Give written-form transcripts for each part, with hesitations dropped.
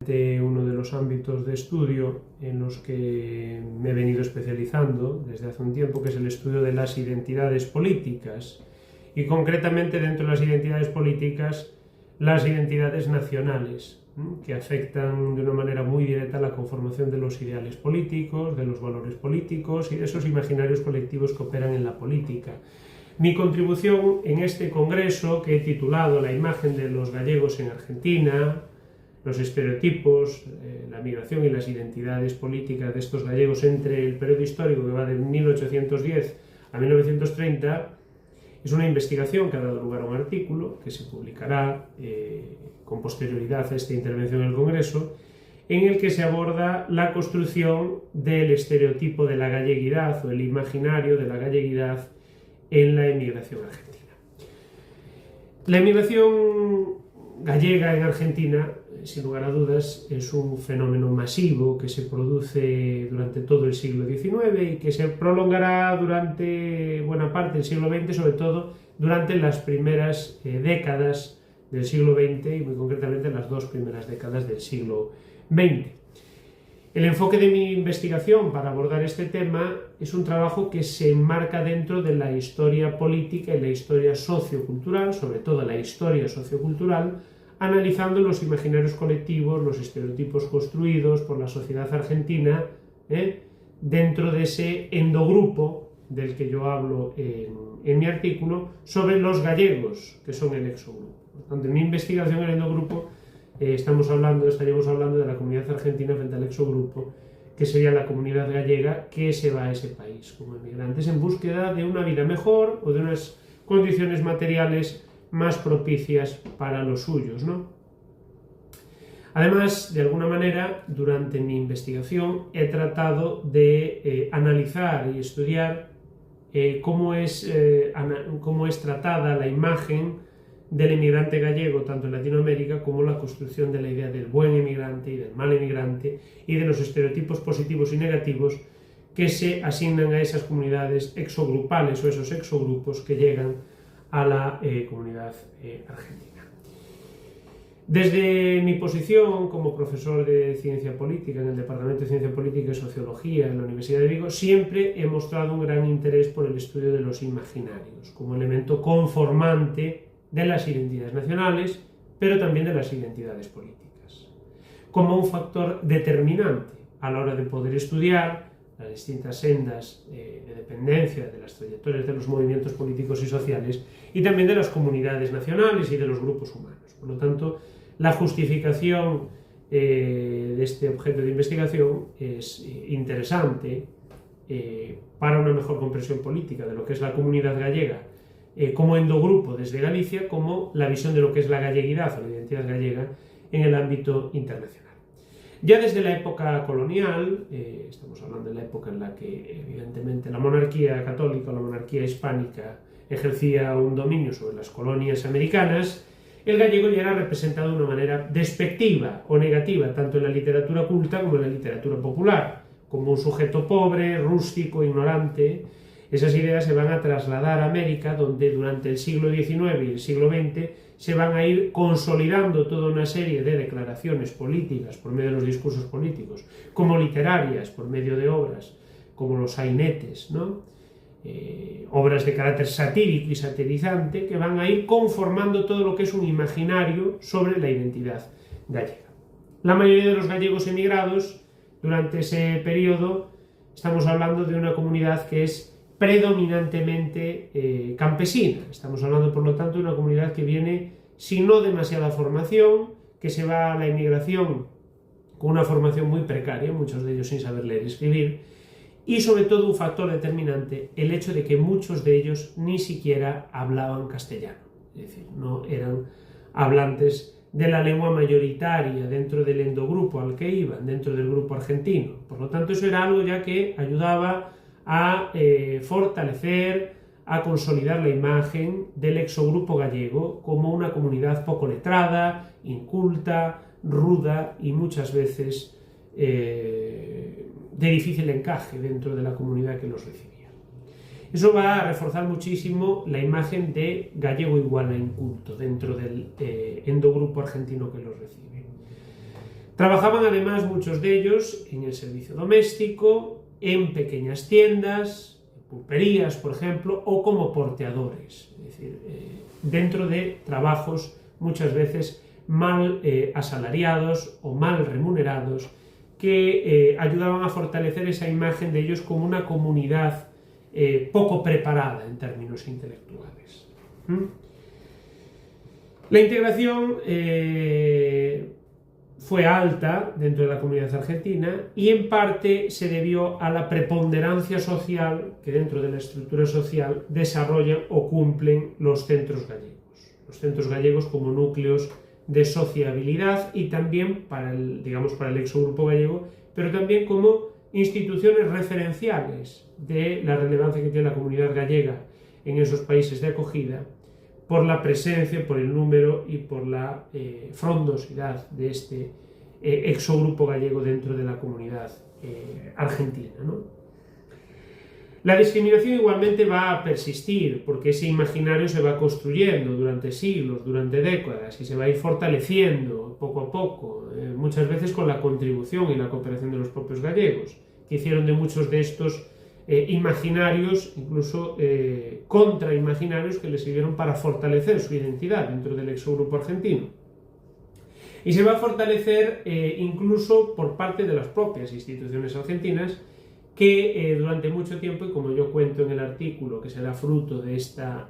Uno de los ámbitos de estudio en los que me he venido especializando desde hace un tiempo, que es el estudio de las identidades políticas y concretamente dentro de las identidades políticas, las identidades nacionales, que afectan de una manera muy directa la conformación de los ideales políticos, de los valores políticos y de esos imaginarios colectivos que operan en la política. Mi contribución en este congreso, que he titulado La imagen de los gallegos en Argentina, los estereotipos, la migración y las identidades políticas de estos gallegos entre el periodo histórico que va de 1810 a 1930, es una investigación que ha dado lugar a un artículo que se publicará con posterioridad a esta intervención en el Congreso, en el que se aborda la construcción del estereotipo de la galleguidad o el imaginario de la galleguidad en la emigración argentina. La emigración gallega en Argentina, sin lugar a dudas, es un fenómeno masivo que se produce durante todo el siglo XIX y que se prolongará durante buena parte del siglo XX, sobre todo durante las primeras décadas del siglo XX y muy concretamente las dos primeras décadas del siglo XX. El enfoque de mi investigación para abordar este tema es un trabajo que se enmarca dentro de la historia política y la historia sociocultural, sobre todo la historia sociocultural, analizando los imaginarios colectivos, los estereotipos construidos por la sociedad argentina, dentro de ese endogrupo del que yo hablo en mi artículo, sobre los gallegos, que son el exogrupo. Por tanto, en mi investigación, el endogrupo, estaríamos hablando de la comunidad argentina frente al exogrupo, que sería la comunidad gallega que se va a ese país como emigrantes en búsqueda de una vida mejor o de unas condiciones materiales más propicias para los suyos, ¿no? Además, de alguna manera, durante mi investigación he tratado de analizar y estudiar cómo es tratada la imagen del emigrante gallego, tanto en Latinoamérica, como la construcción de la idea del buen emigrante y del mal emigrante y de los estereotipos positivos y negativos que se asignan a esas comunidades exogrupales o esos exogrupos que llegan a la comunidad argentina. Desde mi posición como profesor de Ciencia Política en el Departamento de Ciencia Política y Sociología en la Universidad de Vigo, siempre he mostrado un gran interés por el estudio de los imaginarios como elemento conformante de las identidades nacionales, pero también de las identidades políticas, como un factor determinante a la hora de poder estudiar las distintas sendas de dependencia de las trayectorias de los movimientos políticos y sociales y también de las comunidades nacionales y de los grupos humanos. Por lo tanto, la justificación de este objeto de investigación es interesante para una mejor comprensión política de lo que es la comunidad gallega como endogrupo desde Galicia, como la visión de lo que es la galleguidad o la identidad gallega en el ámbito internacional. Ya desde la época colonial, estamos hablando de la época en la que evidentemente la monarquía católica o la monarquía hispánica ejercía un dominio sobre las colonias americanas, el gallego ya era representado de una manera despectiva o negativa, tanto en la literatura culta como en la literatura popular, como un sujeto pobre, rústico, ignorante. Esas ideas se van a trasladar a América, donde durante el siglo XIX y el siglo XX se van a ir consolidando toda una serie de declaraciones políticas por medio de los discursos políticos, como literarias, por medio de obras como los sainetes, ¿no? Obras de carácter satírico y satirizante que van a ir conformando todo lo que es un imaginario sobre la identidad gallega. La mayoría de los gallegos emigrados durante ese periodo, estamos hablando de una comunidad que es predominantemente campesina. Estamos hablando, por lo tanto, de una comunidad que viene sin no demasiada formación, que se va a la inmigración con una formación muy precaria, muchos de ellos sin saber leer y escribir, y sobre todo un factor determinante, el hecho de que muchos de ellos ni siquiera hablaban castellano, es decir, no eran hablantes de la lengua mayoritaria dentro del endogrupo al que iban, dentro del grupo argentino. Por lo tanto, eso era algo ya que ayudaba a fortalecer, a consolidar la imagen del exogrupo gallego como una comunidad poco letrada, inculta, ruda y muchas veces de difícil encaje dentro de la comunidad que los recibía. Eso va a reforzar muchísimo la imagen de gallego igual a inculto dentro del endogrupo argentino que los recibe. Trabajaban además muchos de ellos en el servicio doméstico, en pequeñas tiendas, pulperías, por ejemplo, o como porteadores, es decir, dentro de trabajos muchas veces mal asalariados o mal remunerados, que ayudaban a fortalecer esa imagen de ellos como una comunidad poco preparada en términos intelectuales. La integración fue alta dentro de la comunidad argentina y en parte se debió a la preponderancia social que dentro de la estructura social desarrollan o cumplen los centros gallegos. Los centros gallegos como núcleos de sociabilidad y también para el exogrupo gallego, pero también como instituciones referenciales de la relevancia que tiene la comunidad gallega en esos países de acogida, por la presencia, por el número y por la frondosidad de este exogrupo gallego dentro de la comunidad argentina, ¿no? La discriminación igualmente va a persistir, porque ese imaginario se va construyendo durante siglos, durante décadas, y se va a ir fortaleciendo poco a poco, muchas veces con la contribución y la cooperación de los propios gallegos, que hicieron de muchos de estos imaginarios, incluso contraimaginarios, que les sirvieron para fortalecer su identidad dentro del exogrupo argentino. Y se va a fortalecer incluso por parte de las propias instituciones argentinas, que durante mucho tiempo, y como yo cuento en el artículo, que será fruto de esta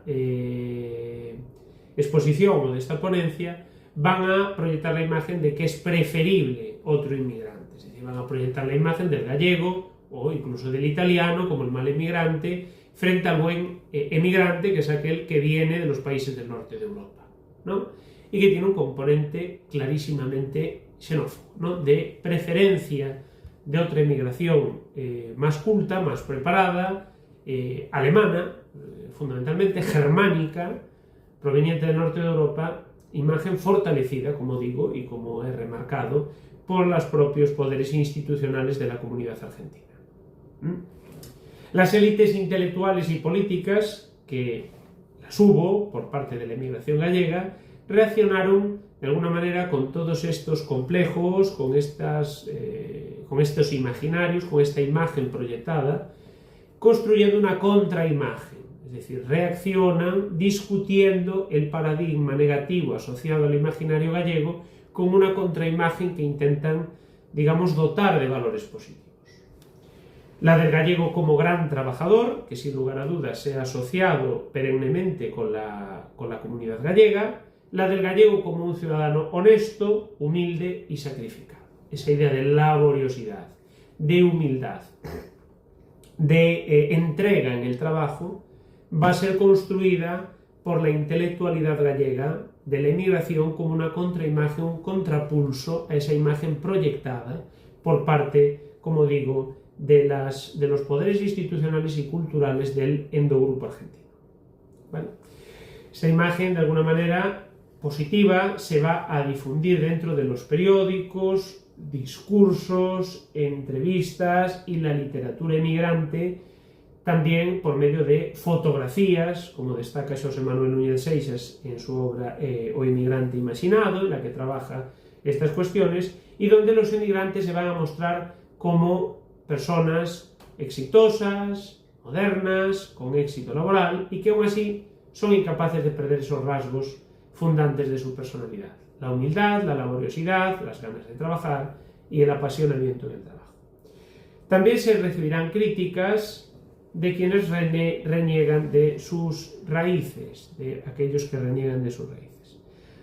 exposición o de esta ponencia, van a proyectar la imagen de que es preferible otro inmigrante. Es decir, van a proyectar la imagen del gallego o incluso del italiano como el mal emigrante frente al buen emigrante, que es aquel que viene de los países del norte de Europa, ¿no? Y que tiene un componente clarísimamente xenófobo, ¿no? De preferencia de otra emigración más culta, más preparada, alemana, fundamentalmente germánica, proveniente del norte de Europa, imagen fortalecida, como digo, y como he remarcado, por los propios poderes institucionales de la comunidad argentina. Las élites intelectuales y políticas, que las hubo por parte de la emigración gallega, reaccionaron de alguna manera con todos estos complejos, con estos imaginarios, con esta imagen proyectada, construyendo una contraimagen, es decir, reaccionan discutiendo el paradigma negativo asociado al imaginario gallego con una contraimagen que intentan, digamos, dotar de valores positivos. La del gallego como gran trabajador, que sin lugar a dudas se ha asociado perennemente con la comunidad gallega, la del gallego como un ciudadano honesto, humilde y sacrificado. Esa idea de laboriosidad, de humildad, de entrega en el trabajo, va a ser construida por la intelectualidad gallega de la emigración como una contraimagen, un contrapulso a esa imagen proyectada por parte, como digo, de los poderes institucionales y culturales del endogrupo argentino. ¿Vale? Esa imagen, de alguna manera positiva, se va a difundir dentro de los periódicos, discursos, entrevistas y la literatura emigrante, también por medio de fotografías, como destaca José Manuel Núñez Seixas en su obra O Emigrante Imaginado, en la que trabaja estas cuestiones, y donde los emigrantes se van a mostrar como personas exitosas, modernas, con éxito laboral, y que aún así son incapaces de perder esos rasgos fundantes de su personalidad: la humildad, la laboriosidad, las ganas de trabajar y el apasionamiento en el trabajo. También se recibirán críticas de quienes reniegan de sus raíces, de aquellos que reniegan de sus raíces.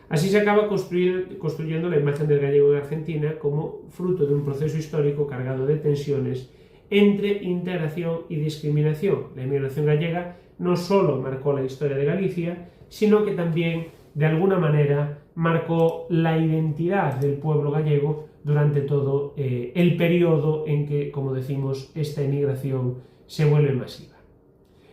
Así se acaba construyendo la imagen del gallego en Argentina como fruto de un proceso histórico cargado de tensiones entre integración y discriminación. La inmigración gallega no solo marcó la historia de Galicia, sino que también, de alguna manera, marcó la identidad del pueblo gallego durante todo el periodo en que, como decimos, esta emigración se vuelve masiva.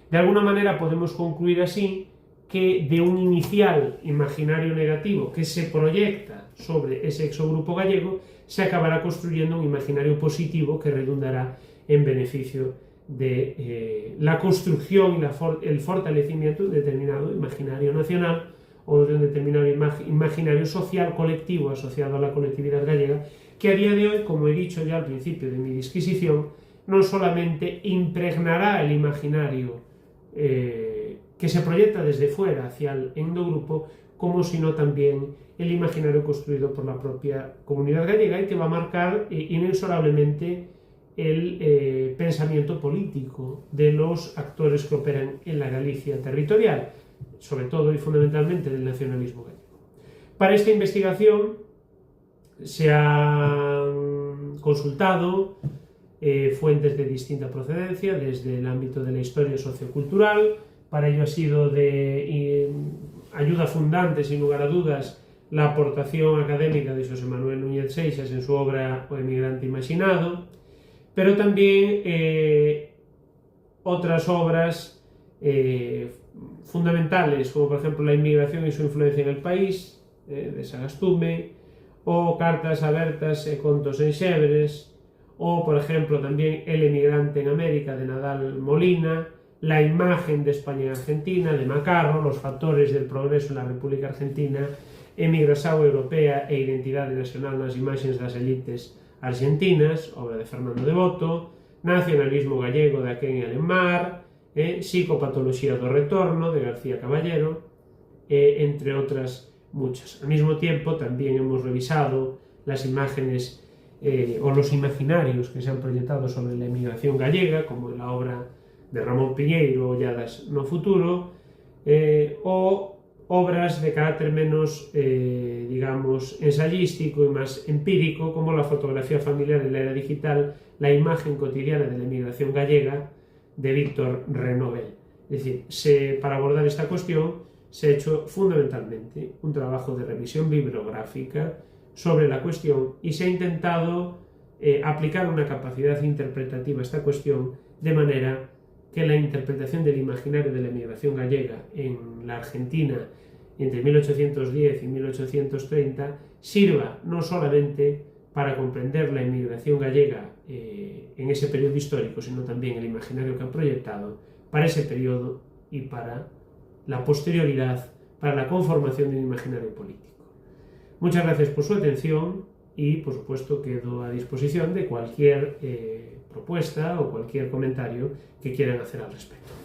De alguna manera podemos concluir así que de un inicial imaginario negativo que se proyecta sobre ese exogrupo gallego, se acabará construyendo un imaginario positivo que redundará en beneficio de la construcción y el fortalecimiento de un determinado imaginario nacional o de un determinado imaginario social colectivo asociado a la colectividad gallega, que a día de hoy, como he dicho ya al principio de mi disquisición, no solamente impregnará el imaginario que se proyecta desde fuera hacia el endogrupo, como sino también el imaginario construido por la propia comunidad gallega y que va a marcar inexorablemente el pensamiento político de los actores que operan en la Galicia territorial, sobre todo y fundamentalmente del nacionalismo gallego. Para esta investigación se han consultado fuentes de distinta procedencia, desde el ámbito de la historia sociocultural. Para ello ha sido de ayuda fundante, sin lugar a dudas, la aportación académica de José Manuel Núñez Seixas en su obra O emigrante imaginado, pero también otras obras fundamentales, como por ejemplo La inmigración y su influencia en el país, de Sagastume, o Cartas abertas e contos en xebres, o por ejemplo también El emigrante en América, de Nadal Molina, La imagen de España en Argentina, de Macarro, Los factores del progreso en la República Argentina, Emigración europea e identidade nacional nas imaxes das elites argentinas, obra de Fernando Devoto, Nacionalismo gallego, de Aquén e Alemar, Psicopatología do retorno, de García Caballero, entre otras muchas. Al mismo tiempo, también hemos revisado las imágenes o los imaginarios que se han proyectado sobre la emigración gallega, como en la obra de Ramón Piñeiro, Olladas no futuro, o obras de carácter menos, digamos, ensayístico y más empírico, como La fotografía familiar en la era digital, La imagen cotidiana de la emigración gallega, de Víctor Renovel. Es decir, para abordar esta cuestión se ha hecho fundamentalmente un trabajo de revisión bibliográfica sobre la cuestión y se ha intentado aplicar una capacidad interpretativa a esta cuestión, de manera que la interpretación del imaginario de la emigración gallega en la Argentina entre 1810 y 1830 sirva no solamente para comprender la emigración gallega en ese periodo histórico, sino también el imaginario que ha proyectado para ese periodo y para la posterioridad, para la conformación de un imaginario político. Muchas gracias por su atención y, por supuesto, quedo a disposición de cualquier propuesta o cualquier comentario que quieran hacer al respecto.